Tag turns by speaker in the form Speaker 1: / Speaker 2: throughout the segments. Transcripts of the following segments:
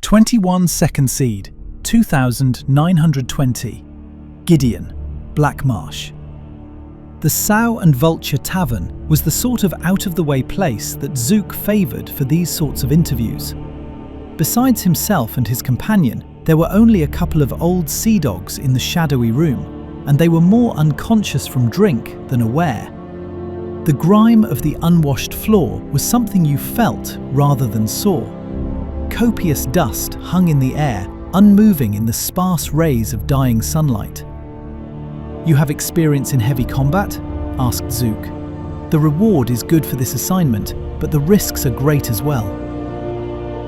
Speaker 1: 21 Second Seed, 2920. Gideon, Black Marsh. The Sow and Vulture Tavern was the sort of out-of-the-way place that Zook favoured for these sorts of interviews. Besides himself and his companion, there were only a couple of old sea dogs in the shadowy room, and they were more unconscious from drink than aware. The grime of the unwashed floor was something you felt rather than saw. Copious dust hung in the air, unmoving in the sparse rays of dying sunlight. "You have experience in heavy combat?" asked Zook. "The reward is good for this assignment, but the risks are great as well."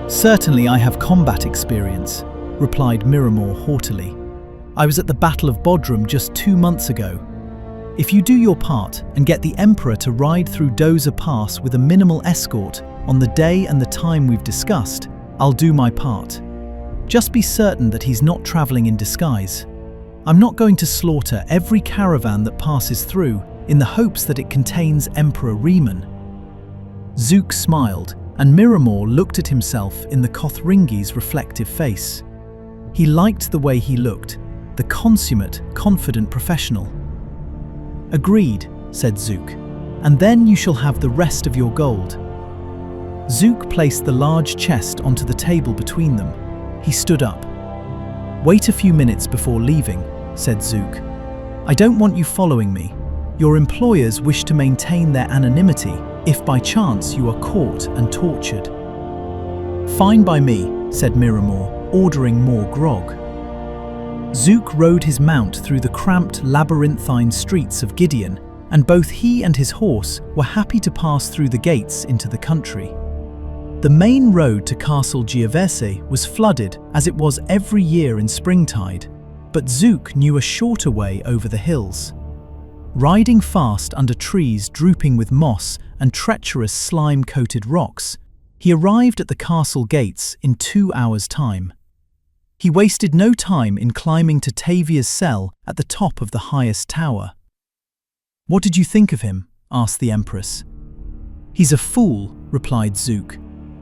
Speaker 1: "Certainly I have combat experience," replied Miramor haughtily. "I was at the Battle of Bodrum just 2 months ago. If you do your part and get the Emperor to ride through Dozer Pass with a minimal escort on the day and the time we've discussed, I'll do my part. Just be certain that he's not traveling in disguise. I'm not going to slaughter every caravan that passes through in the hopes that it contains Emperor Reman." Zook smiled, and Miramor looked at himself in the Kothringi's reflective face. He liked the way he looked, the consummate, confident professional. "Agreed," said Zook, "and then you shall have the rest of your gold." Zook placed the large chest onto the table between them. He stood up. "Wait a few minutes before leaving," said Zook. "I don't want you following me. Your employers wish to maintain their anonymity if by chance you are caught and tortured." "Fine by me," said Miramor, ordering more grog. Zook rode his mount through the cramped labyrinthine streets of Gideon, and both he and his horse were happy to pass through the gates into the country. The main road to Castle Giavese was flooded as it was every year in springtide, but Zook knew a shorter way over the hills. Riding fast under trees drooping with moss and treacherous slime-coated rocks, he arrived at the castle gates in 2 hours' time. He wasted no time in climbing to Tavia's cell at the top of the highest tower. "What did you think of him?" asked the Empress. "He's a fool," replied Zook,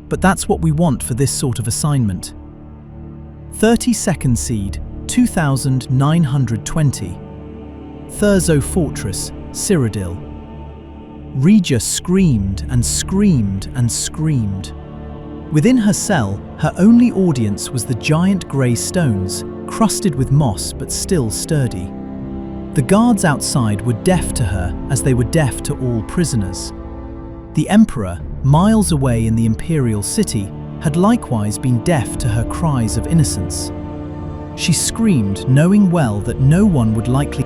Speaker 1: "but that's what we want for this sort of assignment." 32nd Seed, 2920. Thurzo Fortress, Cyrodiil. Rijja screamed and screamed and screamed. Within her cell, her only audience was the giant grey stones, crusted with moss but still sturdy. The guards outside were deaf to her as they were deaf to all prisoners. The Emperor, miles away in the imperial city, had likewise been deaf to her cries of innocence. She screamed, knowing well that no one would likely